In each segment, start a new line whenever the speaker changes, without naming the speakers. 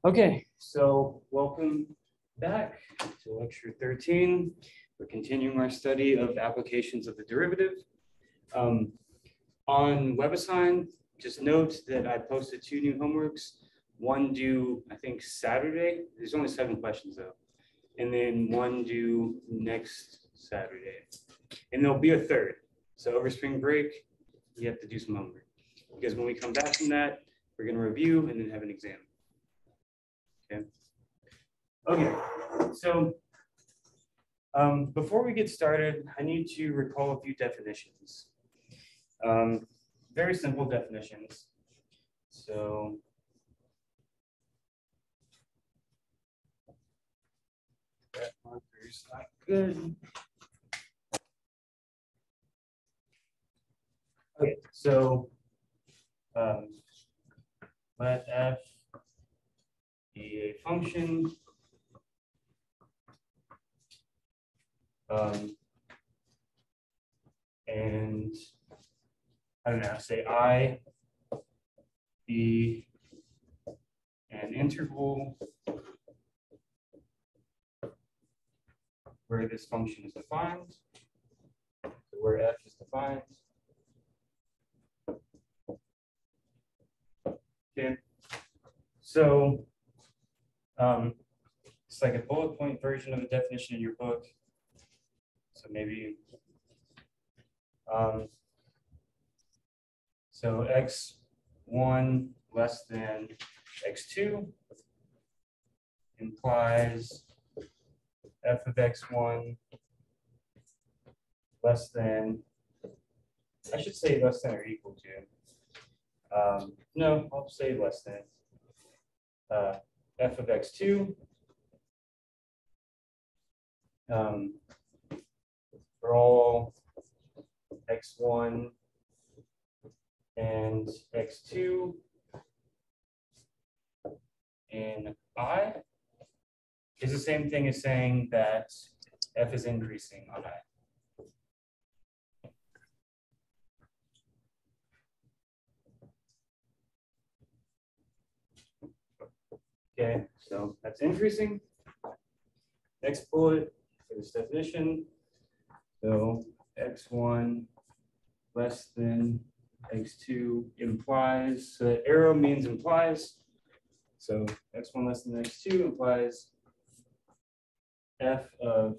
Okay, so welcome back to lecture 13. We're continuing our study of applications of the derivative. On WebAssign, just note that I posted 2 new homeworks, one due, I think, Saturday. There's only 7 questions though. And then one due next Saturday. And there'll be a third. So over spring break, you have to do some homework. Because when we come back from that, we're going to review and then have an exam. Okay, so before we get started, I need to recall a few definitions. Very simple definitions. So that marker's not good. Okay, so let f be a function and I don't know, say I be an interval where this function is defined, so where f is defined. Okay, so it's like a bullet point version of a definition in your book. So maybe, so x1 less than x2 implies f of x1 less than, I should say less than or equal to, no, I'll say less than f of x2 for all x1 and x2 in I is the same thing as saying that f is increasing on I. Okay, so that's increasing. Next bullet for this definition. So x1 less than x2 implies, so the arrow means implies. So x1 less than x2 implies f of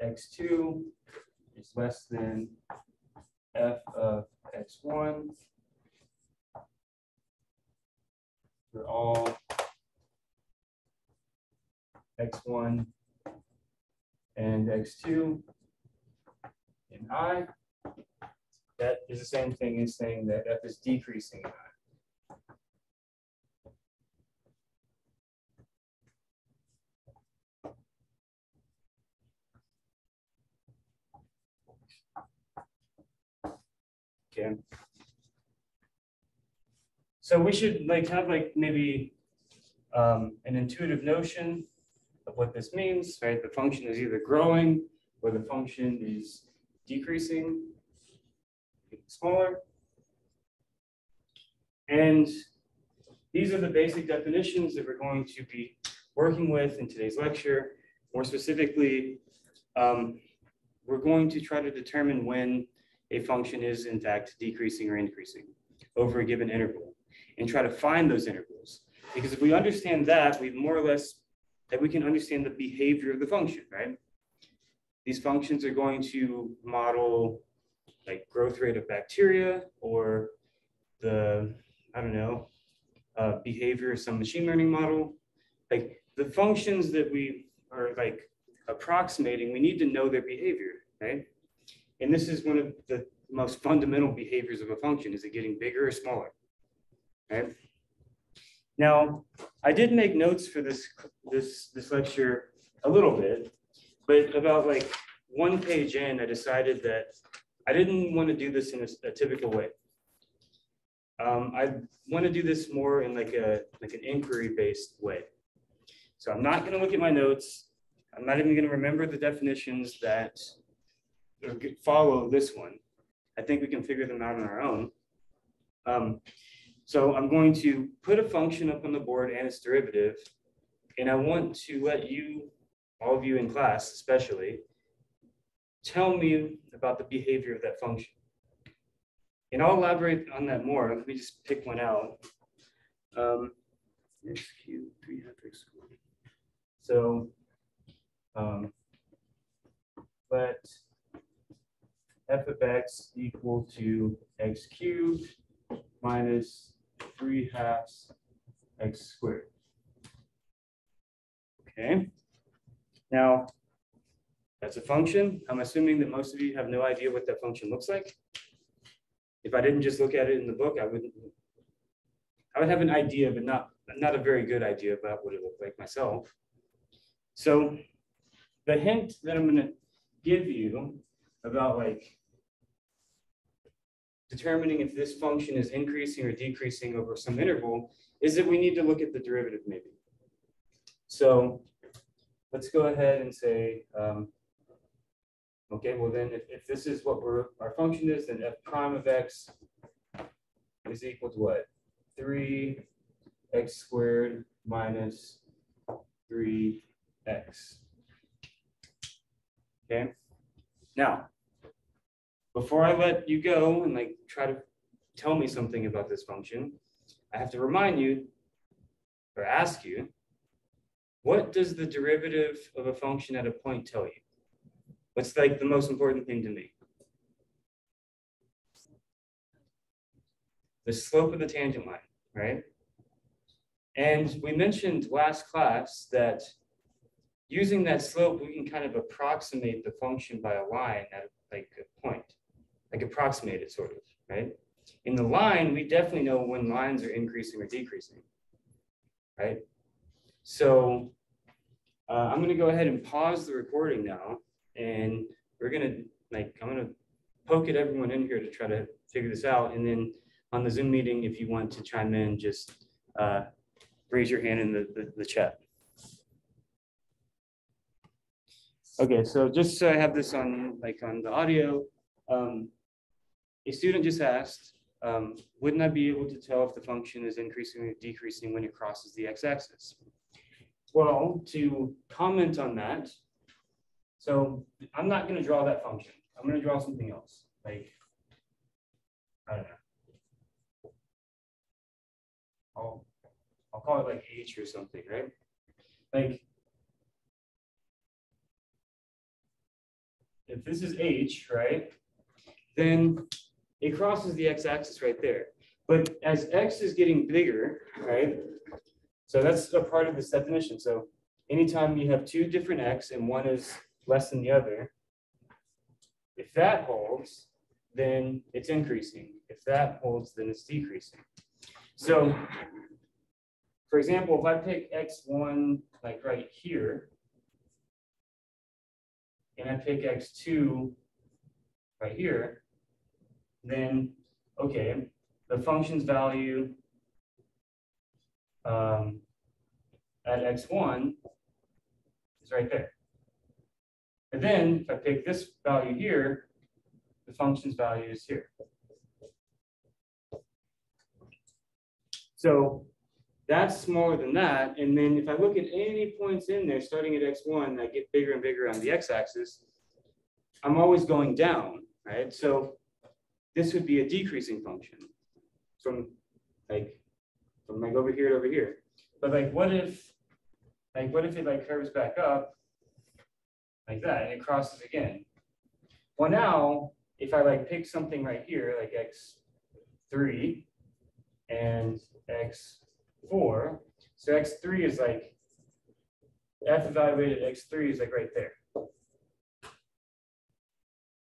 x2 is less than f of x1 for all x1 and x2 in I. That is the same thing as saying that f is decreasing in I. Okay. So we should have maybe an intuitive notion of what this means, right? The function is either growing or the function is decreasing, getting smaller. And these are the basic definitions that we're going to be working with in today's lecture. More specifically, we're going to try to determine when a function is in fact decreasing or increasing over a given interval and try to find those intervals. Because if we understand that, we more or less that we can understand the behavior of the function, right? These functions are going to model like growth rate of bacteria or the, I don't know, behavior of some machine learning model. Like the functions that we are like approximating, we need to know their behavior, right? And this is one of the most fundamental behaviors of a function. Is it getting bigger or smaller, right? Now, I did make notes for this lecture a little bit, but about like 1 page in, I decided that I didn't want to do this in a typical way. I want to do this more in like an inquiry-based way. So I'm not going to look at my notes. I'm not even going to remember the definitions that follow this one. I think we can figure them out on our own. So I'm going to put a function up on the board and its derivative, and I want to let you, all of you in class especially, tell me about the behavior of that function. And I'll elaborate on that more. Let me just pick one out. X cubed 3/2 x squared. So let f of x equal to x cubed minus 3/2 x squared. Okay. Now, that's a function. I'm assuming that most of you have no idea what that function looks like. If I didn't just look at it in the book, I would have an idea, but not a very good idea about what it looked like myself. So the hint that I'm going to give you about like determining if this function is increasing or decreasing over some interval is that we need to look at the derivative maybe. So let's go ahead and say, okay, well then if this is what our function is, then f prime of x is equal to what? 3x squared minus 3x. Okay. Now, before I let you go and like try to tell me something about this function, I have to remind you or ask you, what does the derivative of a function at a point tell you? What's like the most important thing to me? The slope of the tangent line, right? And we mentioned last class that using that slope, we can kind of approximate the function by a line at like a point, like approximate it sort of, right? In the line, we definitely know when lines are increasing or decreasing, right? So I'm going to go ahead and pause the recording now, and we're going to I'm going to poke at everyone in here to try to figure this out. And then on the Zoom meeting, if you want to chime in, just raise your hand in the chat. Okay, so just so I have this on the audio, a student just asked, wouldn't I be able to tell if the function is increasing or decreasing when it crosses the x-axis? Well, to comment on that, so I'm not going to draw that function. I'm going to draw something else, like, I don't know. I'll call it like H or something, right? Like, if this is H, right, then it crosses the x-axis right there. But as x is getting bigger, right, so that's a part of this definition. So anytime you have two different x and one is less than the other, if that holds, then it's increasing. If that holds, then it's decreasing. So, for example, if I pick x1 like right here, and I pick x2 right here, then, okay, the function's value at x1 is right there. And then if I pick this value here, the function's value is here. So that's smaller than that. And then if I look at any points in there, starting at x1, I get bigger and bigger on the x-axis, I'm always going down, right? So this would be a decreasing function from over here to over here. But like, what if it like curves back up like that and it crosses again? Well, now if I like pick something right here, like x3 and x4, so x3 is like, f evaluated x3 is like right there.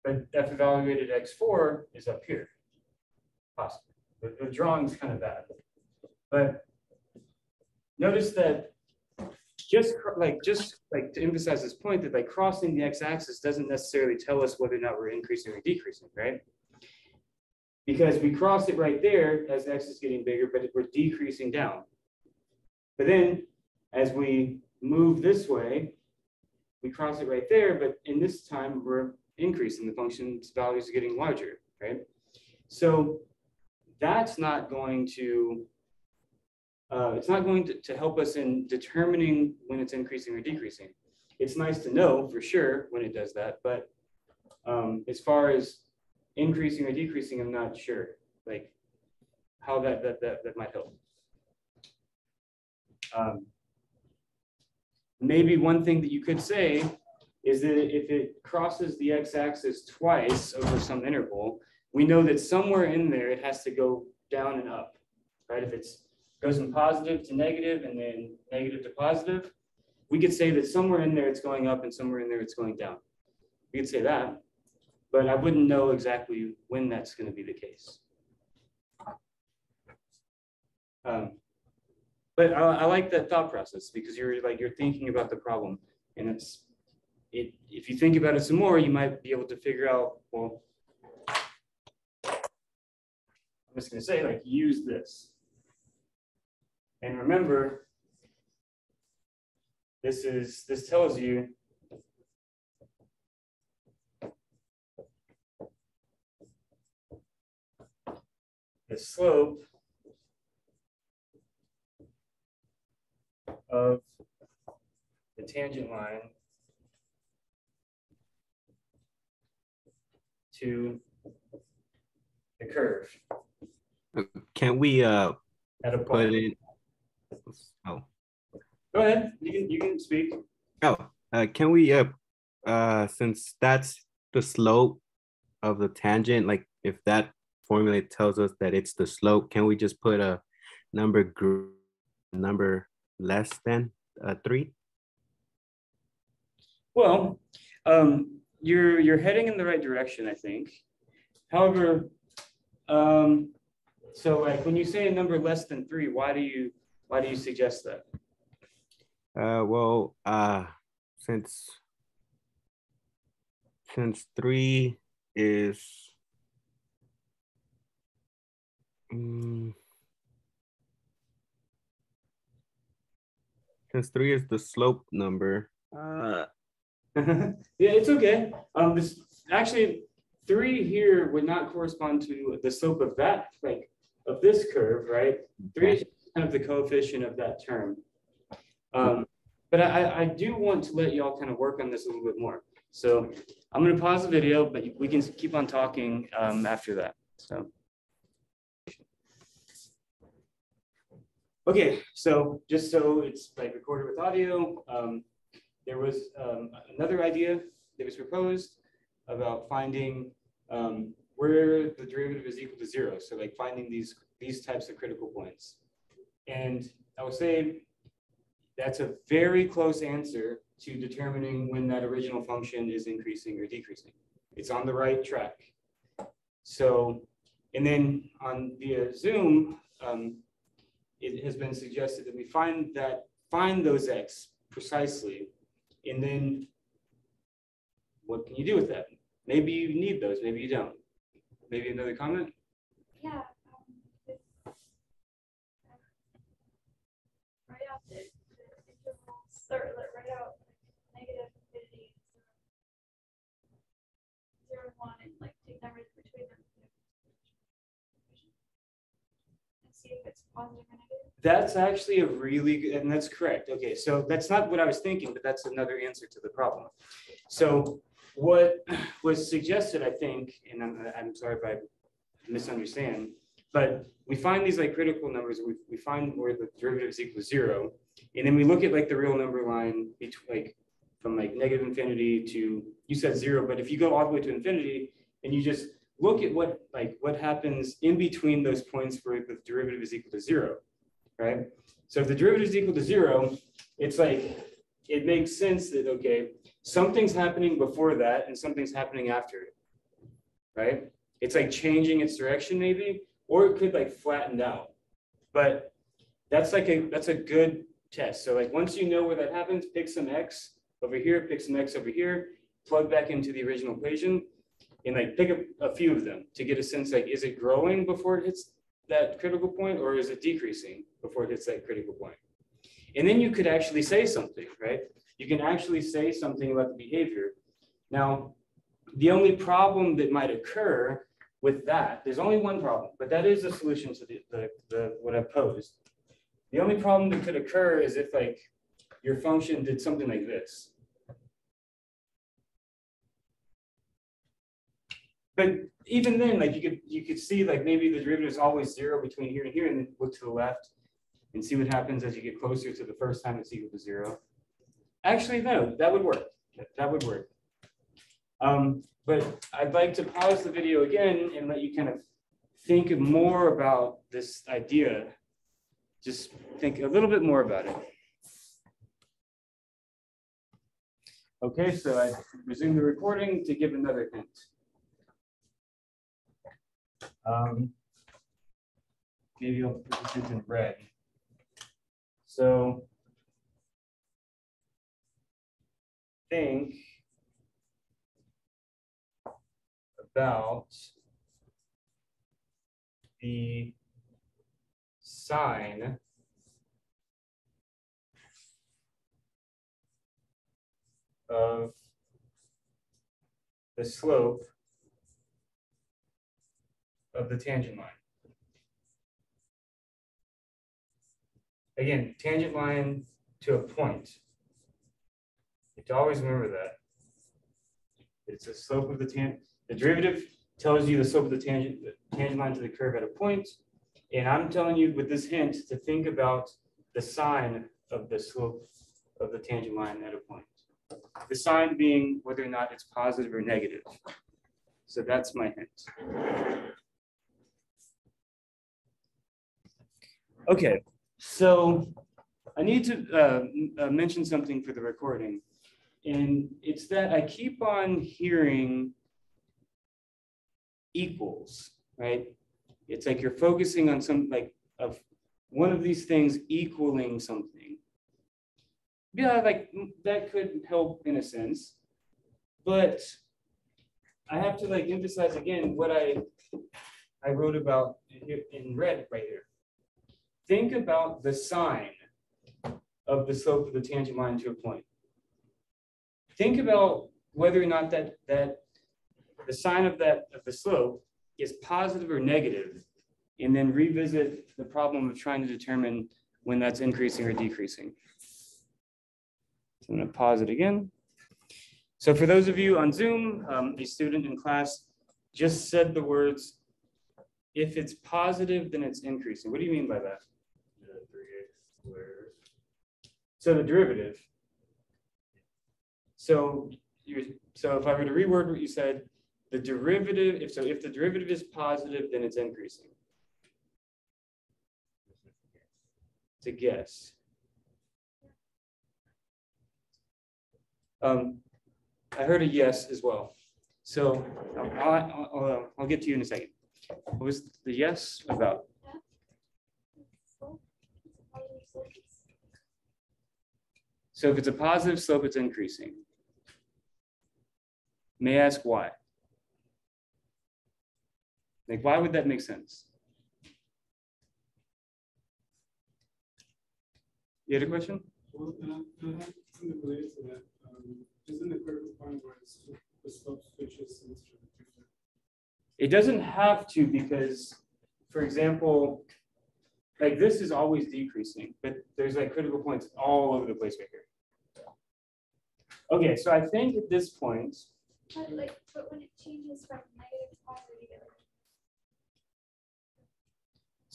But f evaluated x4 is up here, possibly. The drawing's kind of bad. But notice that just to emphasize this point that like crossing the x-axis doesn't necessarily tell us whether or not we're increasing or decreasing, right? Because we cross it right there as x is getting bigger, but we're decreasing down. But then as we move this way, we cross it right there, but in this time we're increasing, the function's values are getting larger, right? So that's not going to, it's not going to help us in determining when it's increasing or decreasing. It's nice to know for sure when it does that, but as far as increasing or decreasing, I'm not sure like how that might help. Maybe one thing that you could say is that if it crosses the x-axis twice over some interval, we know that somewhere in there it has to go down and up, right? If it goes from positive to negative and then negative to positive, we could say that somewhere in there it's going up and somewhere in there it's going down. We could say that, but I wouldn't know exactly when that's going to be the case. But I like that thought process because you're thinking about the problem, and if you think about it some more, you might be able to figure out, well, I'm just going to say like use this, and remember, this tells you the slope of the tangent line to the curve.
Can we
at a point.
put in? Oh,
Go ahead. You can speak.
oh, can we since that's the slope of the tangent, like if that formula tells us that it's the slope, can we just put a number less than 3?
Well, you're heading in the right direction, I think. However, so like when you say a number less than 3, why do you suggest that?
Well, since 3 is since 3 is the slope number.
Yeah, it's okay. This actually 3 here would not correspond to the slope of that, like of this curve, right? 3 is kind of the coefficient of that term. But I do want to let y'all kind of work on this a little bit more. So I'm going to pause the video, but we can keep on talking after that. So. Okay, so just so it's like recorded with audio, there was another idea that was proposed about finding where the derivative is equal to 0. So like finding these types of critical points. And I would say that's a very close answer to determining when that original function is increasing or decreasing. It's on the right track. So, and then on via Zoom, it has been suggested that we find those x precisely, and then what can you do with that? Maybe you need those, maybe you don't. Maybe another comment?
Yeah. Write out the intervals, or write out negative infinity, 0 and 1, and like take numbers between them. And see if it's positive or negative.
That's actually a really good, and that's correct. Okay, so that's not what I was thinking, but that's another answer to the problem. So what was suggested, I think, and I'm sorry if I misunderstand, but we find these like critical numbers, we find where the derivative is equal to 0, and then we look at like the real number line between like from like negative infinity to, you said 0, but if you go all the way to infinity and you just look at what happens in between those points where the derivative is equal to 0, right? So if the derivative is equal to 0, it's like, it makes sense that, okay, something's happening before that and something's happening after it, right? It's like changing its direction maybe, or it could like flatten out. But that's a good test. So like once you know where that happens, pick some x over here, pick some x over here, plug back into the original equation, and like pick a few of them to get a sense like, is it growing before it hits that critical point, or is it decreasing before it hits that critical point? And then you could actually say something, right? You can actually say something about the behavior. Now, the only problem that might occur with that, there's only one problem, but that is a solution to the what I've posed. The only problem that could occur is if like your function did something like this. But even then, like you could see like maybe the derivative is always 0 between here and here, and then look to the left and see what happens as you get closer to the first time it's equal to 0. Actually, no, that would work. That would work. But I'd like to pause the video again and let you kind of think more about this idea. Just think a little bit more about it. Okay, so I resume the recording to give another hint. Maybe I'll put this hint in red. So think about the sine of the slope of the tangent line. Again, tangent line to a point. You have to always remember that. It's the slope of the tangent. The derivative tells you the slope of the tangent line to the curve at a point. And I'm telling you with this hint to think about the sine of the slope of the tangent line at a point. The sign being whether or not it's positive or negative. So that's my hint. Okay, so I need to mention something for the recording. And it's that I keep on hearing equals, right? It's like you're focusing on some like of one of these things equaling something. Yeah, like that could help in a sense, but I have to like emphasize again what I wrote about in red right here. Think about the sine of the slope of the tangent line to a point. Think about whether or not that the sine of the slope is positive or negative, and then revisit the problem of trying to determine when that's increasing or decreasing. So I'm going to pause it again. So for those of you on Zoom, a student in class just said the words, if it's positive, then it's increasing. What do you mean by that? 3x squared. So the derivative. So if I were to reword what you said, the derivative, if the derivative is positive, then it's increasing. It's a guess. I heard a yes as well. So I'll get to you in a second. What was the yes about? So if it's a positive slope, it's increasing. May I ask why? Like, why would that make sense? You had a question?
Well, related to that, isn't the critical point where the slope switches?
It doesn't have to, because, for example, like this is always decreasing, but there's like critical points all over the place right here. Okay, so I think at this point,
But when it changes from negative to positive.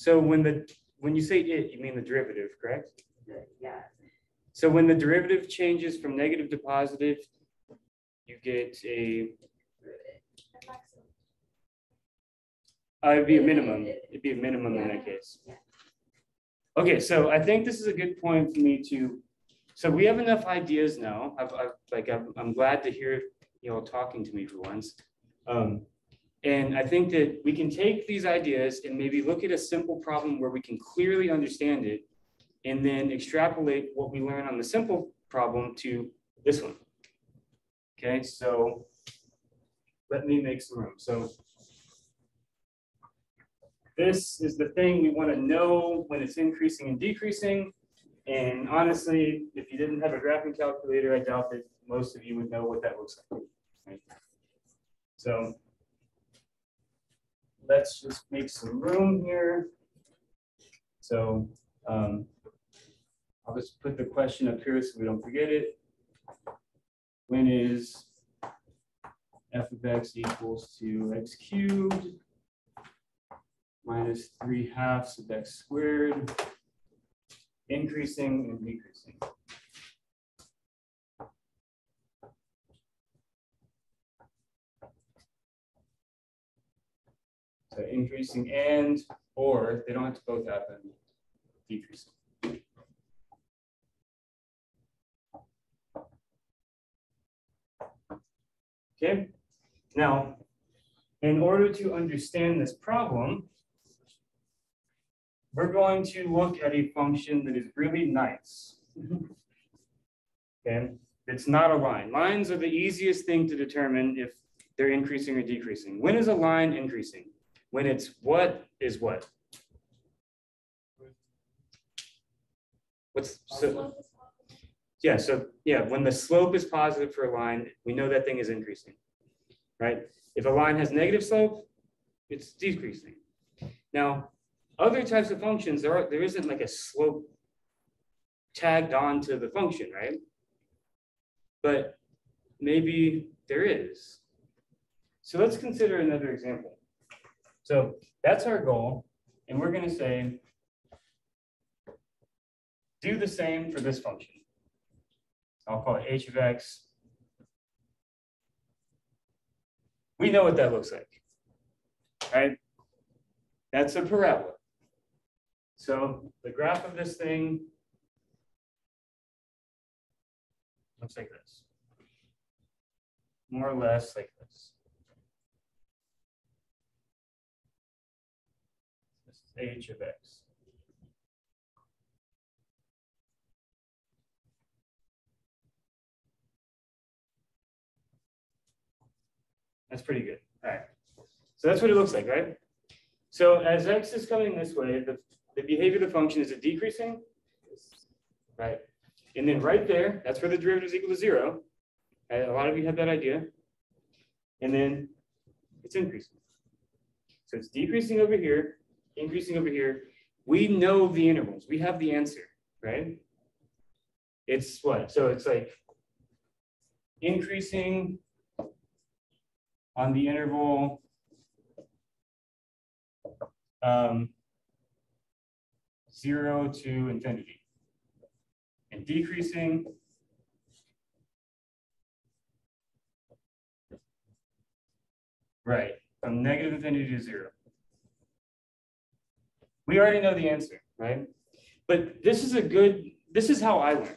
so when you say it, you mean the derivative, correct?
Yeah.
So when the derivative changes from negative to positive, you get a, it'd be a minimum. It'd be a minimum in that case. Okay, so I think this is a good point for me to, so we have enough ideas now. I'm glad to hear you all talking to me for once. And I think that we can take these ideas and maybe look at a simple problem where we can clearly understand it, and then extrapolate what we learn on the simple problem to this one. Okay, so let me make some room. So this is the thing we want to know when it's increasing and decreasing. And honestly, if you didn't have a graphing calculator, I doubt that most of you would know what that looks like. Right? So let's just make some room here. So I'll just put the question up here so we don't forget it. When is f of x equals to x cubed minus 3/2 of x squared, increasing and decreasing? So increasing and, or they don't have to both happen, decreasing. Okay, now, in order to understand this problem, we're going to look at a function that is really nice. Okay, it's not a line. Lines are the easiest thing to determine if they're increasing or decreasing. When is a line increasing? When it's what is what? What's so? Yeah, so yeah, when the slope is positive for a line, we know that thing is increasing, right? If a line has negative slope, it's decreasing. Now, other types of functions, there isn't like a slope tagged on to the function, right? But maybe there is. So let's consider another example. So that's our goal, and we're going to say, do the same for this function. I'll call it h of x. We know what that looks like, right? That's a parabola. So the graph of this thing looks like this, more or less like this. This is h of x. That's pretty good. All right. So that's what it looks like, right? So as x is coming this way, the behavior of the function is it decreasing? Right. And then right there, that's where the derivative is equal to 0. A lot of you have that idea. And then it's increasing. So it's decreasing over here, increasing over here. We know the intervals. We have the answer, right? It's what? So it's like increasing on the interval 0 to infinity, and decreasing right from negative infinity to 0. We already know the answer, right? But this is how I learn,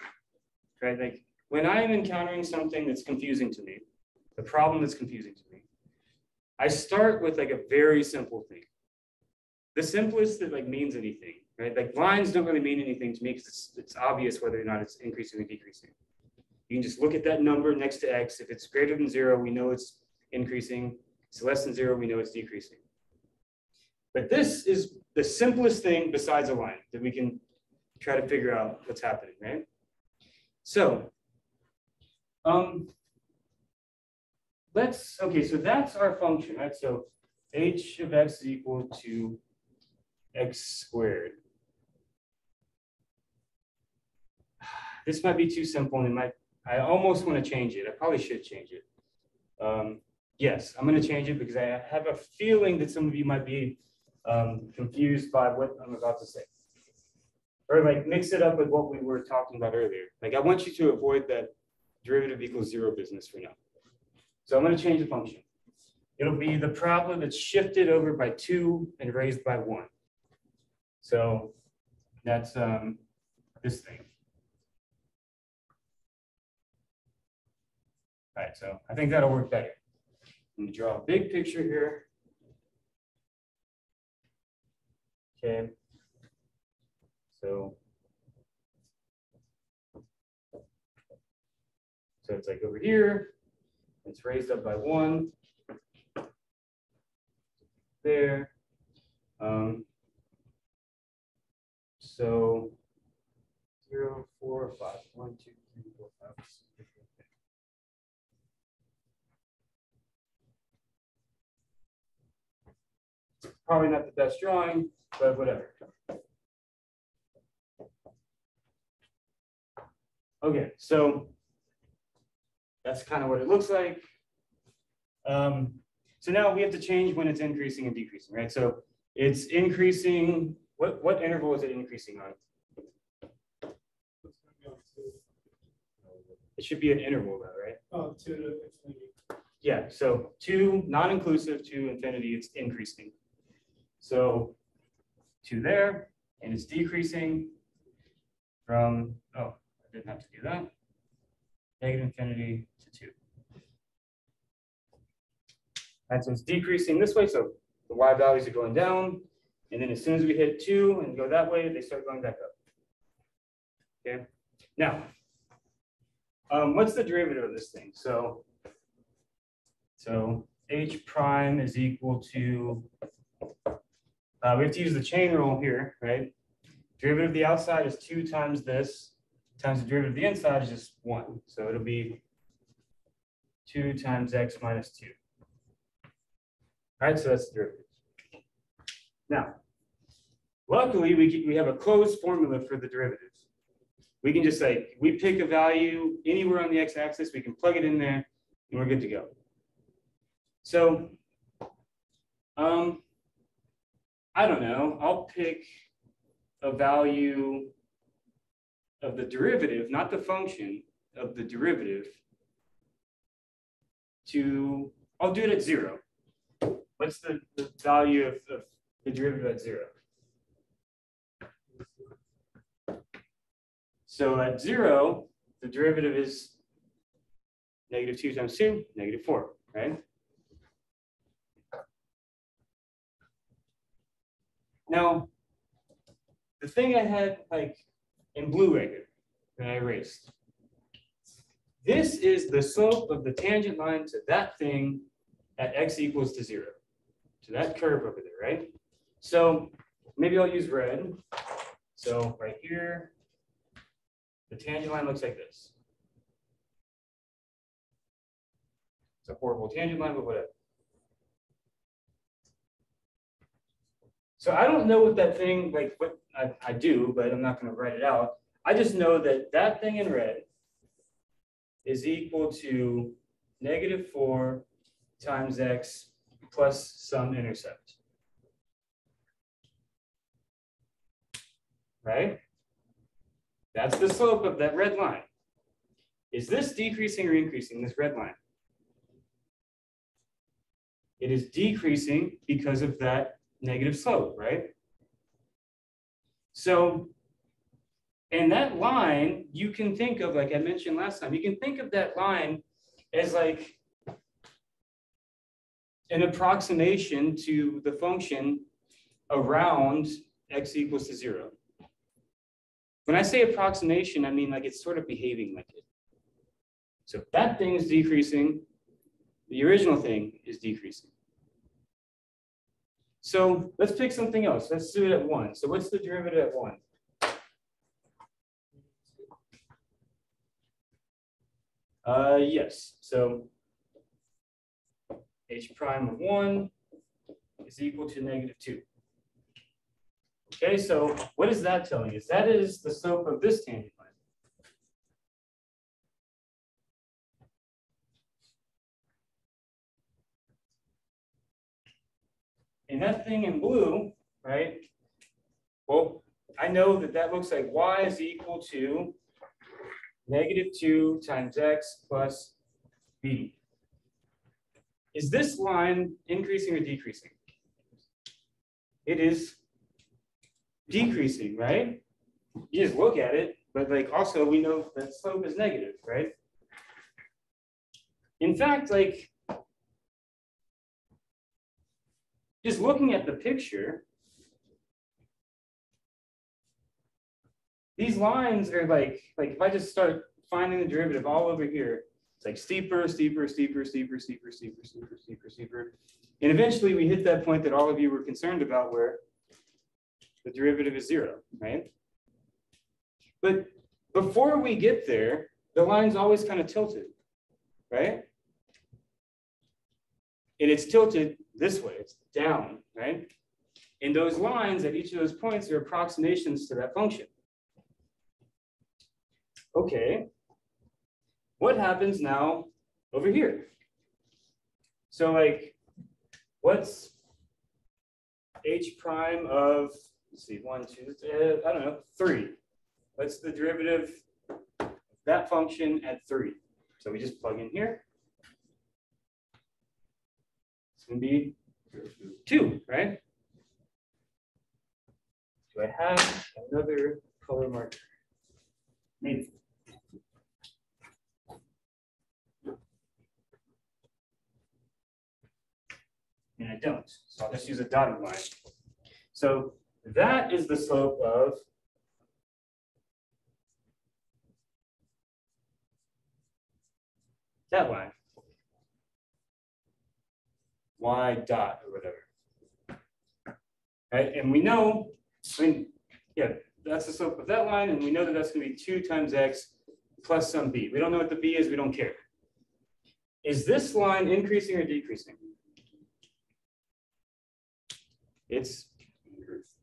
right? Like when I'm encountering something that's confusing to me, the problem that's confusing to me, I start with like a very simple thing. The simplest that like means anything, right? Like lines don't really mean anything to me because it's obvious whether or not it's increasing or decreasing. You can just look at that number next to x. If it's greater than 0, we know it's increasing. If it's less than 0, we know it's decreasing. But this is the simplest thing besides a line that we can try to figure out what's happening, right? So, okay, so that's our function, right? So h of x is equal to x squared. This might be too simple, and I almost want to change it. I probably should change it. Yes, I'm going to change it because I have a feeling that some of you might be confused by what I'm about to say. Or like mix it up with what we were talking about earlier. Like I want you to avoid that derivative equals 0 business for now. So I'm going to change the function. It'll be the parabola that's shifted over by 2 and raised by 1. So that's this thing. All right, so I think that'll work better. Let me draw a big picture here. Okay. So it's like over here. It's raised up by 1. There. So 0, 4, 5. 1, 2, 3, 4, 5. 6, 7, 8. Probably not the best drawing, but whatever. Okay, so that's kind of what it looks like. So now we have to change when it's increasing and decreasing, right? So it's increasing, what interval is it increasing on? It should be an interval though, right?
Oh, to infinity.
Yeah, so 2 non-inclusive to infinity, it's increasing. So 2 there, and it's decreasing from, oh, I didn't have to do that. Negative infinity to 2. And so it's decreasing this way, so the y values are going down, and then as soon as we hit 2 and go that way, they start going back up. Okay, now, what's the derivative of this thing? So h prime is equal to, we have to use the chain rule here, right? Derivative of the outside is 2 times this, times the derivative of the inside is just 1. So it'll be 2 times x minus 2. All right, so that's the derivative. Now, luckily, we have a closed formula for the derivatives. We can just say, we pick a value anywhere on the x-axis, we can plug it in there, and we're good to go. So, I don't know, I'll pick a value of the derivative, not the function, of the derivative to, I'll do it at 0. What's the value of the derivative at 0? So at 0, the derivative is negative 2 times 2, negative 4, right? Now, the thing I had like in blue right here that I erased, this is the slope of the tangent line to that thing at x equals to 0, to that curve over there, right? So maybe I'll use red. So right here, the tangent line looks like this. It's a horrible tangent line, but whatever. So I don't know what that thing, like what I do, but I'm not going to write it out. I just know that that thing in red is equal to negative 4 times x plus some intercept. Right? That's the slope of that red line. Is this decreasing or increasing, this red line? It is decreasing because of that negative slope, right? So, and that line, you can think of, like I mentioned last time, you can think of that line as like an approximation to the function around x equals to 0. When I say approximation, I mean like it's sort of behaving like it. So if that thing is decreasing, the original thing is decreasing. So let's pick something else. Let's do it at 1. So what's the derivative at 1? Yes. So h prime of 1 is equal to negative 2. Okay, so what is that telling us? That is the slope of this tangent line. And that thing in blue, right? Well, I know that that looks like y is equal to negative 2 times x plus b. Is this line increasing or decreasing? It is decreasing, right? You just look at it, but like also we know that slope is negative, right? In fact, like just looking at the picture, these lines are like if I just start finding the derivative all over here, it's like steeper, steeper, steeper, steeper, steeper, steeper, steeper, steeper, steeper. And eventually we hit that point that all of you were concerned about where the derivative is 0, right? But before we get there, the line's always kind of tilted, right? And it's tilted this way, it's down, right? And those lines at each of those points are approximations to that function. Okay, what happens now over here? So like, what's h prime of, let's see, 1, 2, I don't know, 3. What's the derivative of that function at 3? So we just plug in here. It's going to be 2, right? Do I have another color marker? Maybe. And I don't, so I'll just use a dotted line. So that is the slope of that line. Y dot or whatever. Right, and we know, I mean, yeah, that's the slope of that line, and we know that that's going to be 2 times x plus some b. We don't know what the b is, we don't care. Is this line increasing or decreasing? It's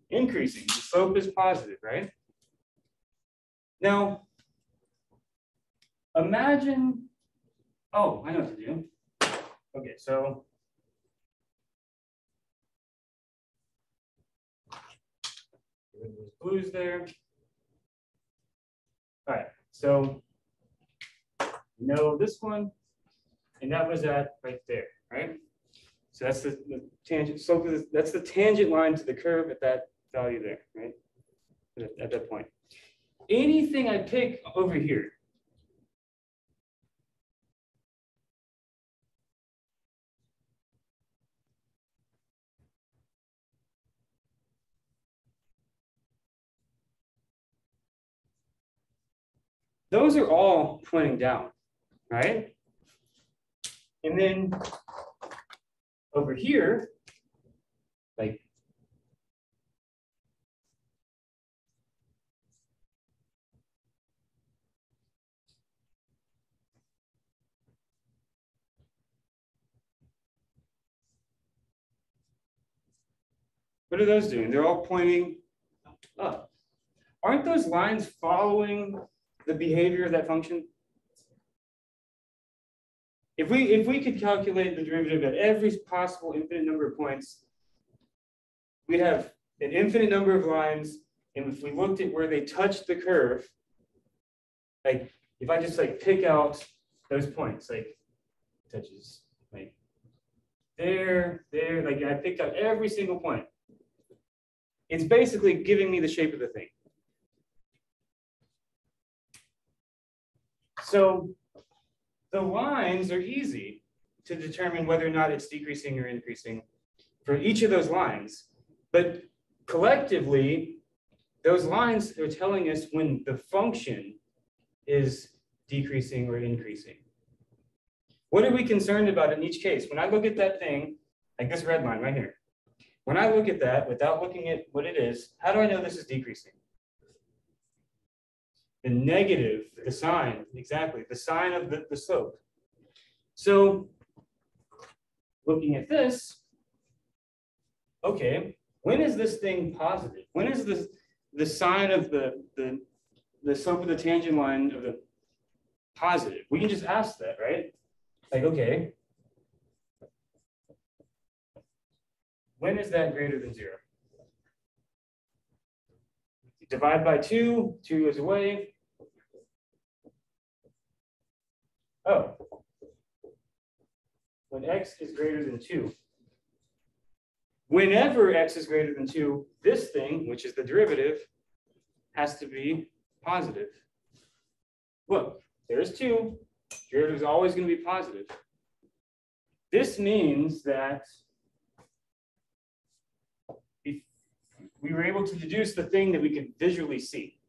increasing. The slope is positive, right? Now, imagine, oh, I know what to do. Okay, so those blues there. All right, so you know this one, and that was at right there, right? So that's the tangent. So that's the tangent line to the curve at that value there, right? At that point. Anything I pick over here, those are all pointing down, right? And then over here, like, what are those doing? They're all pointing up. Aren't those lines following the behavior of that function? If we could calculate the derivative at every possible infinite number of points, we'd have an infinite number of lines, and if we looked at where they touched the curve, like if I just like pick out those points, like touches like there, like I picked out every single point. It's basically giving me the shape of the thing. So the lines are easy to determine whether or not it's decreasing or increasing for each of those lines. But collectively, those lines are telling us when the function is decreasing or increasing. What are we concerned about in each case? When I look at that thing, like this red line right here, when I look at that without looking at what it is, how do I know this is decreasing? The negative, the sign, exactly, the sign of the slope. So looking at this, okay, when is this thing positive? When is the sign of the slope of the tangent line of the positive? We can just ask that, right? Like, okay, when is that greater than 0? Divide by 2, 2 is away. Oh, when x is greater than 2. Whenever x is greater than 2, this thing, which is the derivative, has to be positive. Look, there's 2. Derivative is always going to be positive. This means that we were able to deduce the thing that we could visually see.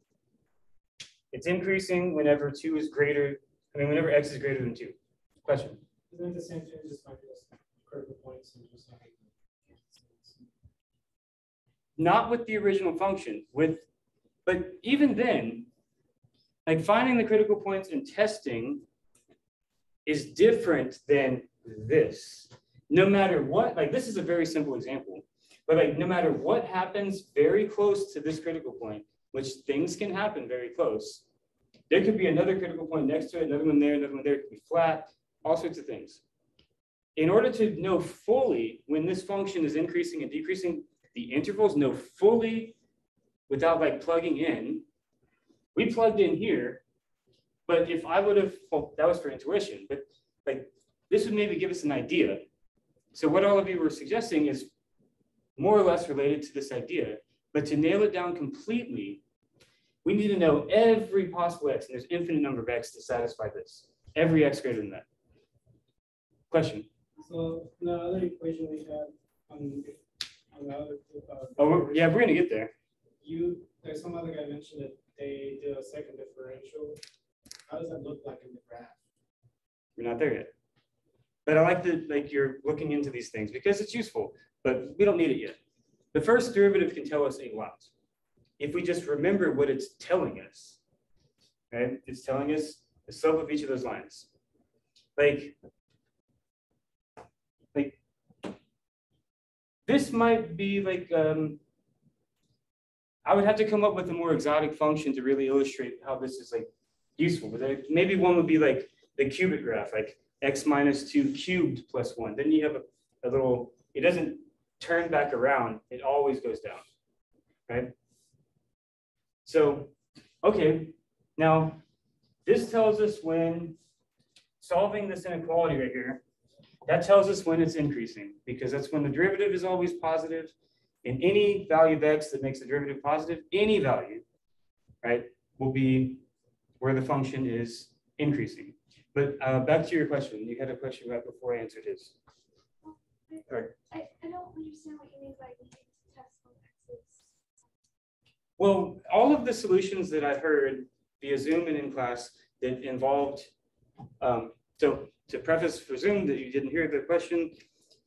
It's increasing whenever 2 is greater, whenever x is greater than 2. Question?
Isn't it the same thing, just like this critical points and just like
Not with the original function, but even then, like finding the critical points and testing is different than this. No matter what, like this is a very simple example. But like, no matter what happens very close to this critical point, which things can happen very close, there could be another critical point next to it, another one there, it could be flat, all sorts of things. In order to know fully when this function is increasing and decreasing, the intervals know fully without like plugging in, we plugged in here, but if I would have, well, that was for intuition, but like this would maybe give us an idea. So what all of you were suggesting is more or less related to this idea, but to nail it down completely, we need to know every possible x, and there's infinite number of x to satisfy this. Every x greater than that. Question?
So the other equation we had on the other.
Yeah, we're gonna get there.
There's some other guy mentioned that they did a second differential. How does that look like in the graph?
We're not there yet. But I like that, like you're looking into these things because it's useful, but we don't need it yet. The first derivative can tell us a lot. If we just remember what it's telling us, right? It's telling us the slope of each of those lines. Like this might be like, I would have to come up with a more exotic function to really illustrate how this is like useful. But maybe one would be like the cubic graph, like x minus 2 cubed plus 1. Then you have a little, it doesn't turn back around. It always goes down, right? So, okay, now this tells us when solving this inequality right here, that tells us when it's increasing, because that's when the derivative is always positive. And any value of x that makes the derivative positive, any value, right, will be where the function is increasing. But back to your question. You had a question right before I answered his. Right.
I don't understand what you mean by needing to test on x's.
Well, all of the solutions that I've heard via Zoom and in class that involved, so to preface for Zoom that you didn't hear the question,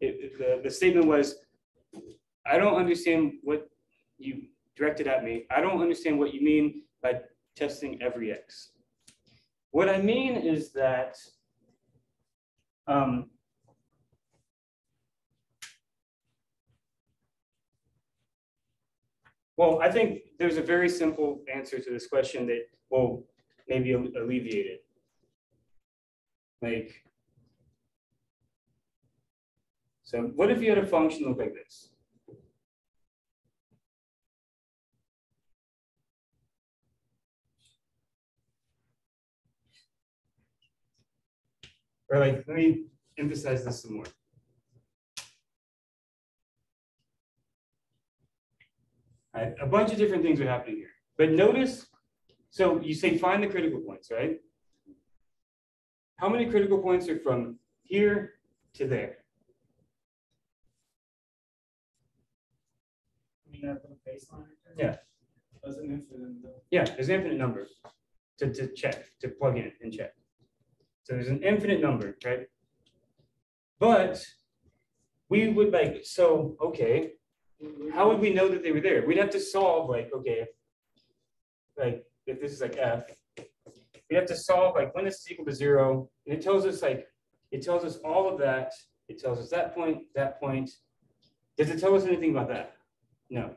the statement was, I don't understand what you directed at me. I don't understand what you mean by testing every x. What I mean is that well, I think there's a very simple answer to this question that will maybe alleviate it. Like, so what if you had a function look like this? Or like, let me emphasize this some more. Right, a bunch of different things are happening here. But notice, so you say find the critical points, right? How many critical points are from here to there?
I mean, that little baseline.
Yeah.
There's an infinite.
Yeah, there's an infinite number to check, to plug in and check. So there's an infinite number, right? But we would like, so, okay, how would we know that they were there? We'd have to solve like, okay, like if this is like f, we have to solve like when this is equal to 0, and it tells us like, it tells us all of that. It tells us that point, that point. Does it tell us anything about that? No,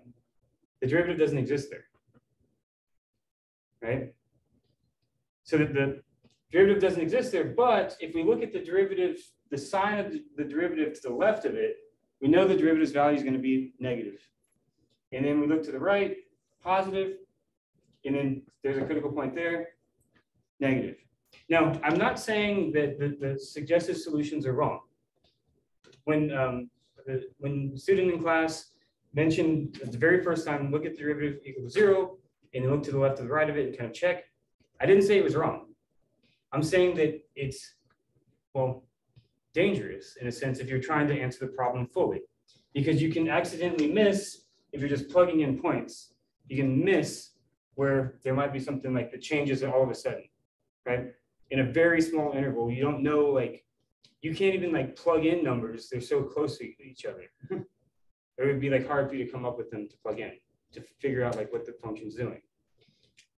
the derivative doesn't exist there, right? So that the derivative doesn't exist there, but if we look at the derivative, the sign of the derivative to the left of it, we know the derivative's value is going to be negative. And then we look to the right, positive, and then there's a critical point there, negative. Now, I'm not saying that the suggested solutions are wrong. When the student in class mentioned the very first time, look at the derivative equal to 0, and then look to the left or the right of it and kind of check, I didn't say it was wrong. I'm saying that it's, well, dangerous in a sense if you're trying to answer the problem fully, because you can accidentally miss, if you're just plugging in points, you can miss where there might be something like that changes all of a sudden, right? In a very small interval, you don't know, like, you can't even like plug in numbers. They're so close to each other. It would be like hard for you to come up with them to plug in, to figure out like what the function's doing.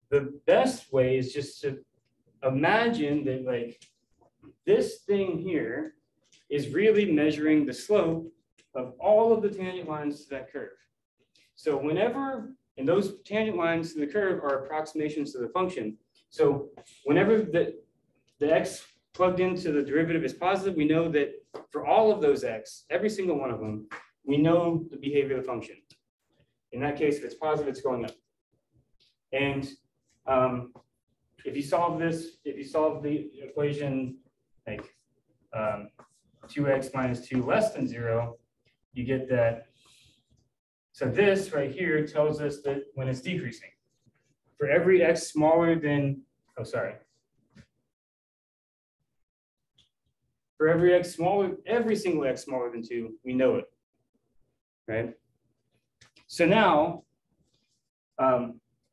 The best way is just to imagine that like this thing here is really measuring the slope of all of the tangent lines to that curve. So whenever, and those tangent lines to the curve are approximations to the function. So whenever the x plugged into the derivative is positive, we know that for all of those x, every single one of them, we know the behavior of the function. In that case, if it's positive, it's going up. And if you solve this, if you solve the equation like 2x minus 2 less than 0, you get that. So this right here tells us that when it's decreasing, for every x smaller than, oh, sorry. For every x smaller, every single x smaller than 2, we know it, right? So now,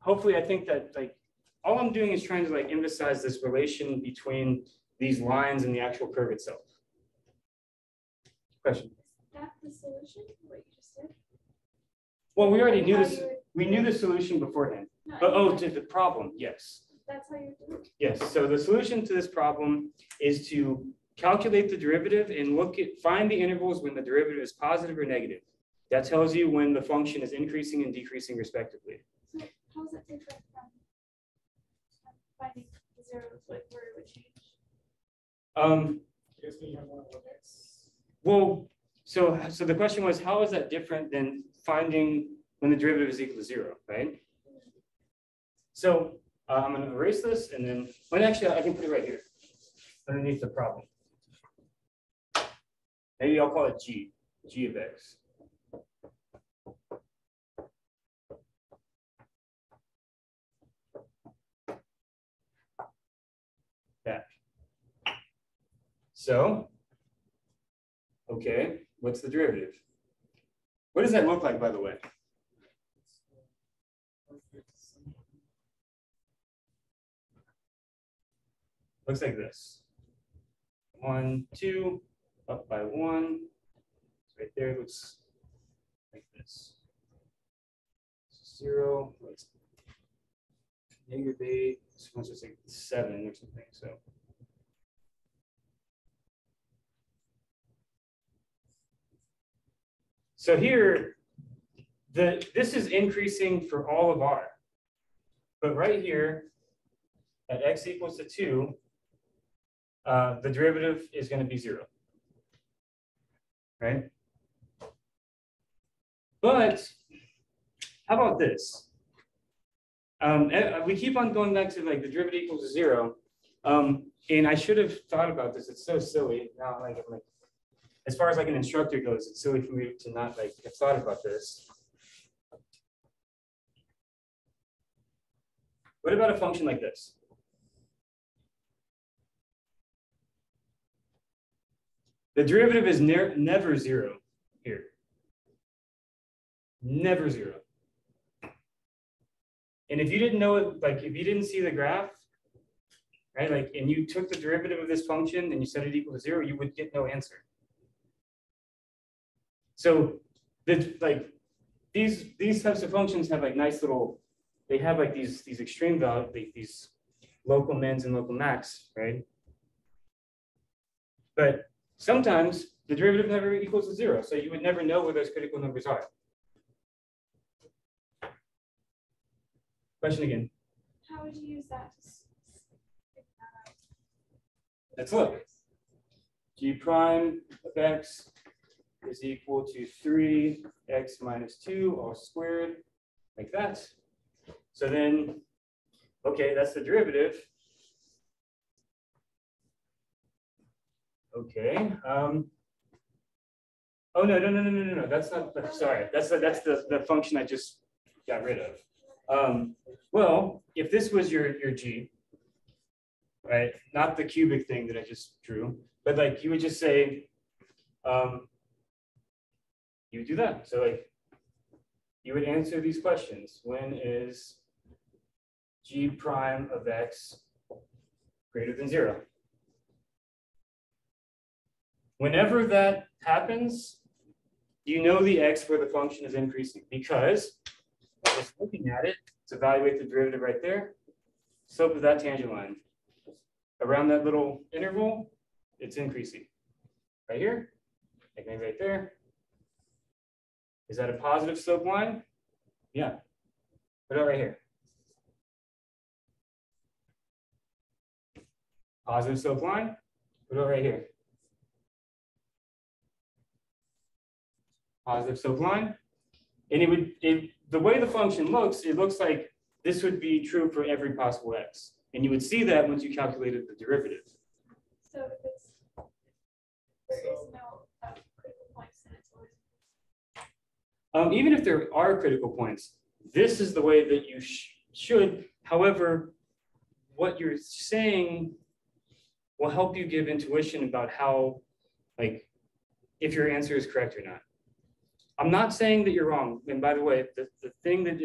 hopefully I think that like, all I'm doing is trying to like emphasize this relation between these lines and the actual curve itself. Question?
Is that the solution, what you just said?
Well, we already knew
How
this.
you would-
We knew the solution beforehand.
No,
But oh,
I-
to the problem, yes.
That's how you do it.
Yes, so the solution to this problem is to calculate the derivative and find the intervals when the derivative is positive or negative. That tells you when the function is increasing and decreasing respectively.
So how is it different from finding the zeros, like where it would change?
I guess when you have more than one x.
Well, so the question was, how is that different than finding when the derivative is equal to 0, right? So I'm going to erase this and then, well, actually, I can put it right here underneath the problem. Maybe I'll call it G of x. That. So, okay, what's the derivative? What does that look like, by the way? Looks like this. 1, 2, up by 1. Right there looks like this. 0, what's -8, this one's just like 7 or something. So here, this is increasing for all of R. But right here, at x equals to 2, the derivative is going to be 0. Right? But how about this? We keep on going back to like the derivative equals to 0. And I should have thought about this. It's so silly. Now, like, as far as like an instructor goes, it's silly for me to not like have thought about this. What about a function like this? The derivative is never 0 here. Never 0. And if you didn't know it, like if you didn't see the graph, right, like, and you took the derivative of this function and you set it equal to 0, you would get no answer. So these types of functions have like nice little, they have like these extreme values, these local mins and local max, right? But sometimes the derivative never equals to 0, so you would never know where those critical numbers are. Question again.
How would you use that to figure that out?
Let's look. G prime of x is equal to 3x minus 2 all squared, like that. So then, okay, that's the derivative. Okay. Oh no. That's not. Sorry, that's the function I just got rid of. Well, if this was your G, right? Not the cubic thing that I just drew, but like you would just say, you would do that. So like, you would answer these questions. When is G prime of x greater than 0? Whenever that happens, you know the x where the function is increasing because just looking at it, let's evaluate the derivative right there. Slope of that tangent line. Around that little interval, it's increasing. Right here, like maybe right there, Is that a positive slope line? Yeah. Put it right here. Positive slope line, put it right here. Positive slope line. And the way the function looks, it looks like this would be true for every possible x. And you would see that once you calculated the derivative.
So if it's, there is no critical points, then it's always.
Even if there are critical points, this is the way that you should. However, what you're saying will help you give intuition about how, like, if your answer is correct or not. I'm not saying that you're wrong. And by the way, the thing that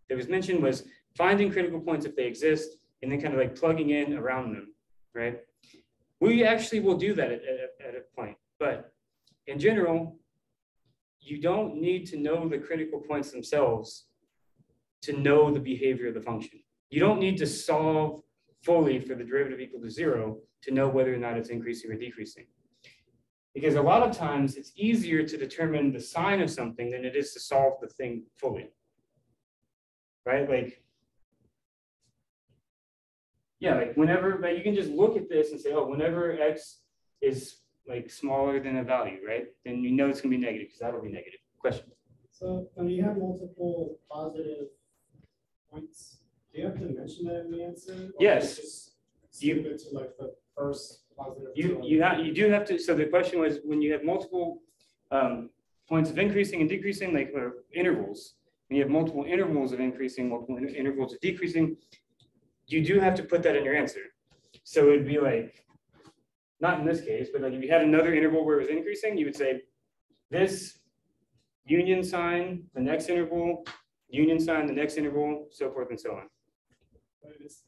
that was mentioned was finding critical points if they exist, and then kind of like plugging in around them, right? We actually will do that at a point, but in general, you don't need to know the critical points themselves to know the behavior of the function. You don't need to solve fully for the derivative equal to 0 to know whether or not it's increasing or decreasing. Because a lot of times it's easier to determine the sign of something than it is to solve the thing fully. Right? Like, yeah, like whenever, like you can just look at this and say, oh, whenever x is like smaller than a value, right? Then you know it's gonna be negative because that'll be negative. Question?
So when you have multiple positive points, do you have to mention that in the answer? Or
Yes.
Just skip it to like the first positive.
You do have to. So the question was, when you have multiple points of increasing and decreasing, like intervals, when you have multiple intervals of increasing, multiple intervals of decreasing, you do have to put that in your answer. So it'd be like, not in this case, but like if you had another interval where it was increasing, you would say this union sign, the next interval, union sign, the next interval, so forth and so on.
But it's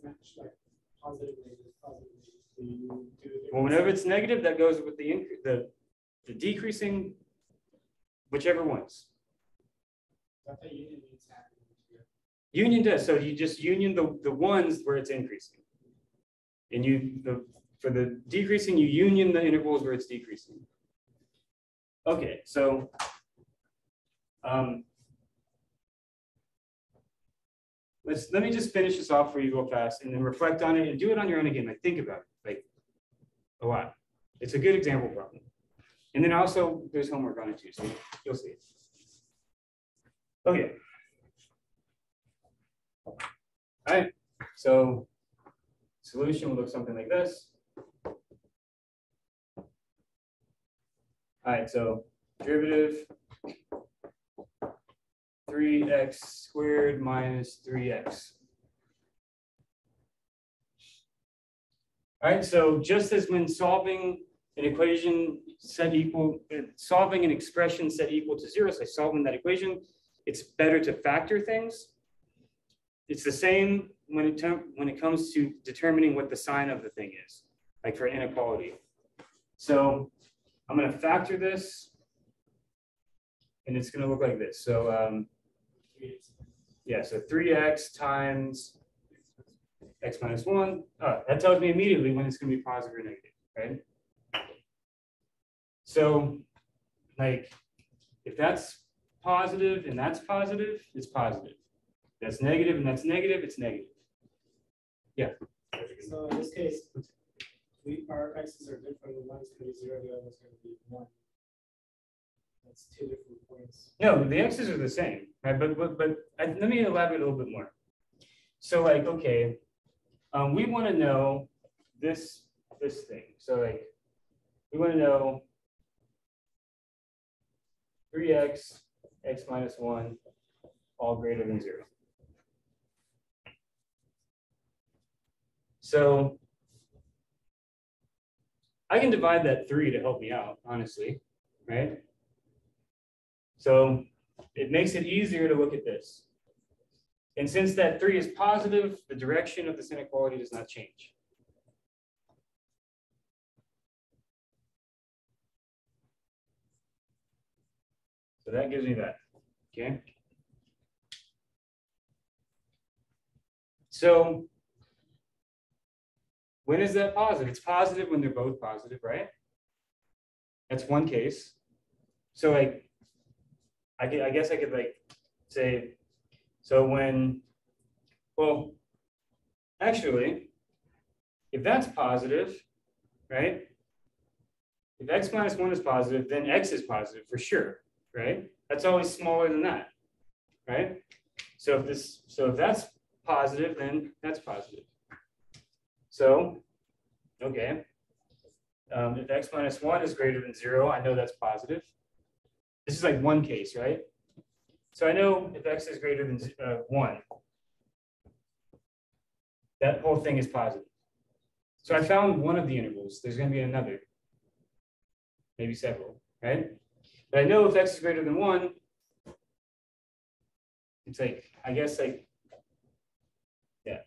matched like positive, negative, positive, negative.
Well, whenever it's negative, that goes with the decreasing, whichever ones.
I thought union means happening.
Union does. So you just union the ones where it's increasing. And for the decreasing, you union the intervals where it's decreasing. Okay, so let me just finish this off for you real fast and then reflect on it and do it on your own again. Like think about it, like a lot. It's a good example problem. And then also there's homework on it too, so you'll see it. Okay. All right, so solution will look something like this. All right, so derivative 3x squared minus 3x. All right, so just as when solving an equation solving an expression set equal to 0, so solving that equation, it's better to factor things. It's the same when it comes to determining what the sign of the thing is, like for an inequality. So I'm going to factor this, and it's going to look like this. So yeah, so 3x times x minus 1. That tells me immediately when it's going to be positive or negative, right? So like if that's positive and that's positive, it's positive. That's negative and that's negative, it's negative. Yeah.
So in this case, our x's are different. One's going to be 0, the other's going to be 1. That's two different points.
No, the x's are the same, right? But let me elaborate a little bit more. So like, okay, we want to know this thing. So like, we want to know 3x, x minus 1, all greater than 0. So I can divide that 3 to help me out, honestly, right? So it makes it easier to look at this. And since that 3 is positive, the direction of this inequality does not change. So that gives me that, okay? So when is that positive? It's positive when they're both positive, right? That's one case. So like I guess I could like say, so when, well, actually, if that's positive, right? If x minus 1 is positive, then x is positive for sure, right? That's always smaller than that, right? So if that's positive, then that's positive. So, okay. If x minus 1 is greater than 0, I know that's positive. This is like one case, right? So I know if x is greater than 1, that whole thing is positive. So I found one of the intervals. There's going to be another, maybe several, right? But I know if x is greater than 1, it's like, I guess like, yeah.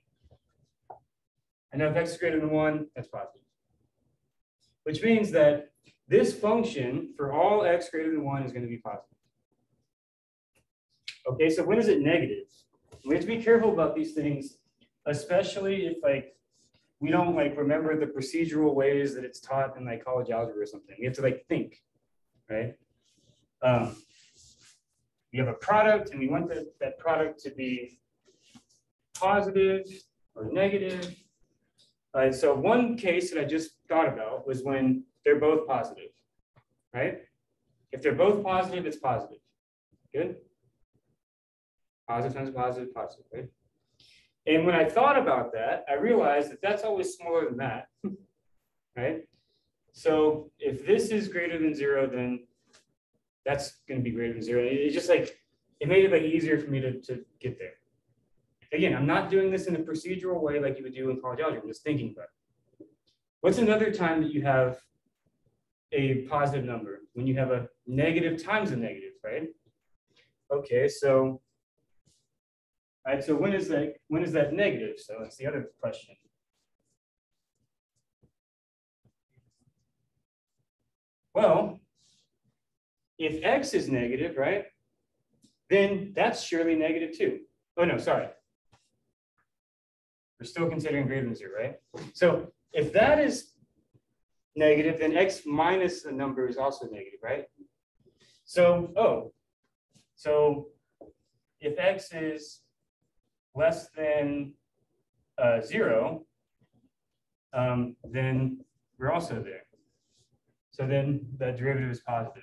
I know if x is greater than 1, that's positive. Which means that this function for all x greater than 1 is going to be positive. Okay, so when is it negative? We have to be careful about these things, especially if like we don't like remember the procedural ways that it's taught in like college algebra or something. We have to like think, right? We have a product and we want that product to be positive or negative. So one case that I just thought about was when they're both positive, right? If they're both positive, it's positive. Good? Positive times positive, positive, right? And when I thought about that, I realized that that's always smaller than that, right? So if this is greater than 0, then that's going to be greater than 0. It's just like, it made it like easier for me to get there. Again, I'm not doing this in a procedural way like you would do in college algebra. I'm just thinking about it. What's another time that you have a positive number? When you have a negative times a negative, right? Okay, so, all right, so when is that negative? So that's the other question. Well, if x is negative, right, then that's surely negative too. Oh no, sorry. We're still considering greater than 0, right? So if that is negative, then x minus a number is also negative, right? So, so if x is less than 0, then we're also there. So then the derivative is positive.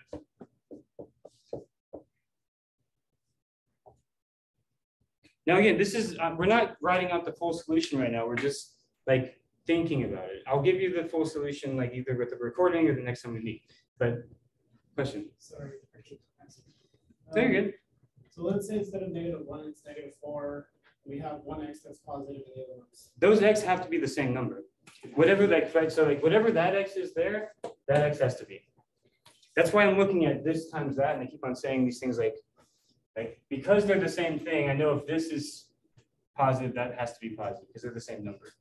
Now again, this is, we're not writing out the full solution right now. We're just like thinking about it. I'll give you the full solution like either with the recording or the next time we meet. But question?
Sorry, I keep asking.
Very good.
So let's say instead of -1, it's -4. We have one x that's positive and the other one's.
Those x have to be the same number. Whatever like, right, so like whatever that x is there, that x has to be. That's why I'm looking at this times that, and I keep on saying these things like because they're the same thing, I know if this is positive, that has to be positive because they're the same number.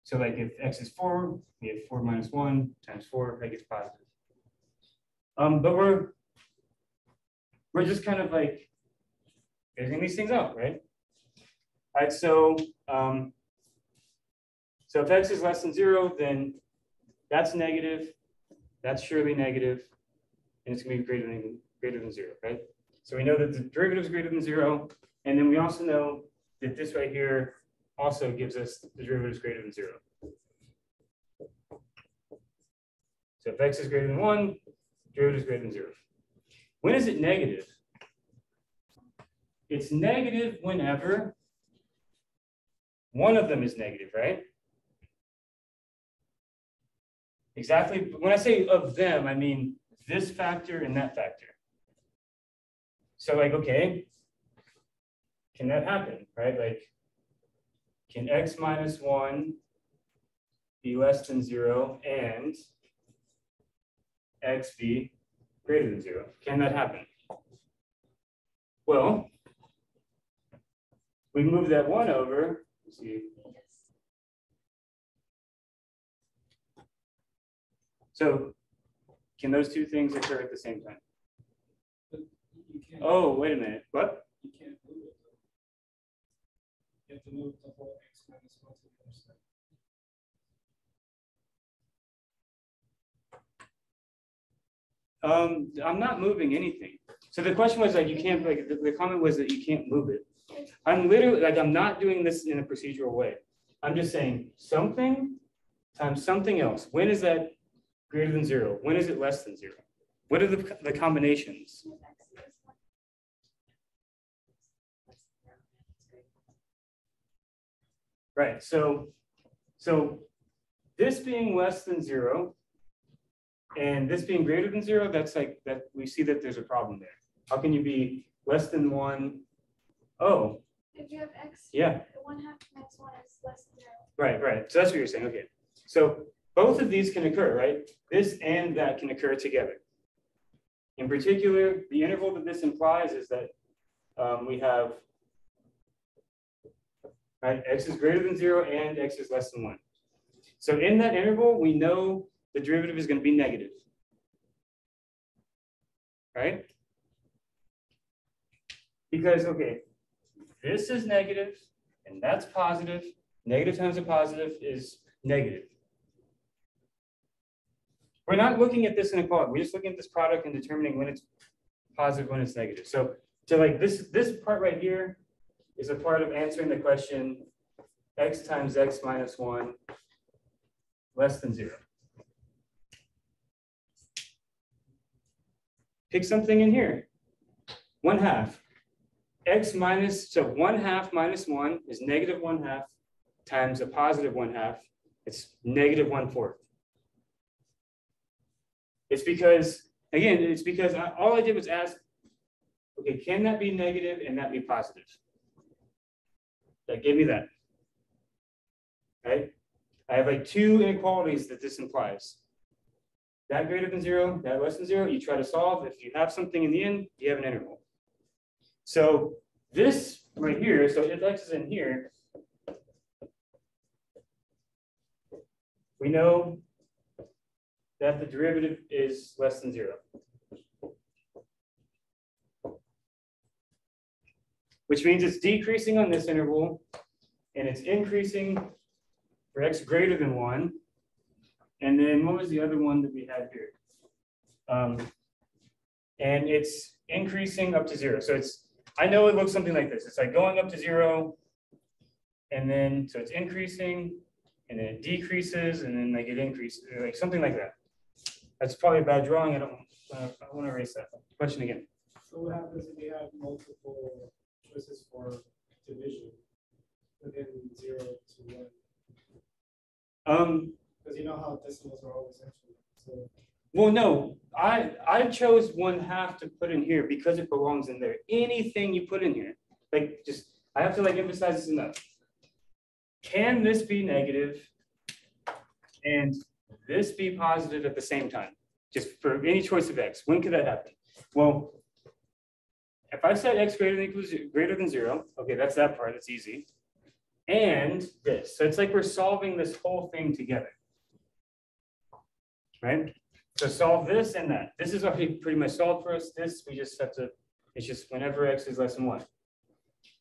So like if x is 4, we have 4 minus 1 times 4, like it's positive. But we're just kind of like figuring these things out, right? All right, so so if x is less than 0, then that's negative, that's surely negative, and it's going to be greater than 0, right? So we know that the derivative is greater than 0, and then we also know that this right here also gives us the derivative is greater than 0. So if x is greater than 1, derivative is greater than 0. When is it negative? It's negative whenever one of them is negative, right? Exactly. When I say of them, I mean this factor and that factor. So like, okay, can that happen, right? Like, can x minus 1 be less than 0 and x be greater than 0? Can that happen? Well, we move that 1 over. Let's see. So can those two things occur at the same time?
You can't,
Oh, wait a minute. What?
you can't move it. You have to move the whole x minus 1 to the other side.
I'm not moving anything. So the question was like, you can't, like, the comment was that you can't move it. I'm literally, like, I'm not doing this in a procedural way. I'm just saying something times something else. When is that greater than 0? When is it less than 0? What are the combinations? Right, so this being less than 0 and this being greater than 0, that's like, that we see that there's a problem there. How can you be less than 1? Oh,
If you have x,
yeah,
1/2 times 1 is less than 0.
right. So that's what you're saying, okay. So both of these can occur, right? This and that can occur together. In particular, the interval that this implies is that we have, right, x is greater than 0 and x is less than 1. So in that interval, we know the derivative is going to be negative, right? Because, okay, this is negative and that's positive. Negative times a positive is negative. We're not looking at this inequality. We're just looking at this product and determining when it's positive, when it's negative. So like this part right here is a part of answering the question x times x minus 1 less than 0. Pick something in here. 1/2. X minus, so 1/2 minus 1 is negative 1/2 times a positive 1/2. It's negative 1/4. It's because, again, it's because all I did was ask, okay, can that be negative and that be positive? That gave me that, right? I have like 2 inequalities that this implies. That greater than 0, that less than 0, you try to solve. If you have something in the end, you have an interval. So this right here, so if x is in here, we know that the derivative is less than 0. Which means it's decreasing on this interval and it's increasing for x greater than 1. And then what was the other one that we had here? And it's increasing up to 0. So it's, I know it looks something like this. It's like going up to 0 and then, so it's increasing and then it decreases and then like it increases, like something like that. That's probably a bad drawing. I want to erase that. Question again.
So what happens if we have multiple choices for division within 0 to 1? Because you know how decimals are always actually. So
Well, no, I chose 1/2 to put in here because it belongs in there. Anything you put in here, like just, I have to like emphasize this enough. Can this be negative and this be positive at the same time? Just for any choice of x, when could that happen? Well, if I set x greater than 0, okay, that's that part, that's easy. And this, so it's like we're solving this whole thing together. Right? So solve this and that. This is already pretty much solved for us. This, we just have to, it's just whenever x is less than 1.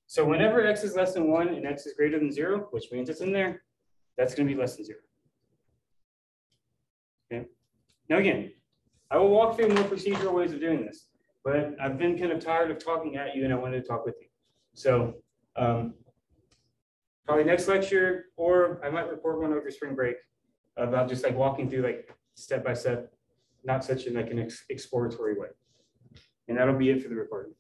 So whenever x is less than 1 and x is greater than 0, which means it's in there, that's going to be less than 0. Okay. Now again, I will walk through more procedural ways of doing this, but I've been kind of tired of talking at you and I wanted to talk with you. So probably next lecture, or I might record one over spring break about just like walking through like step by step, not such in like an exploratory way. And that'll be it for the recording.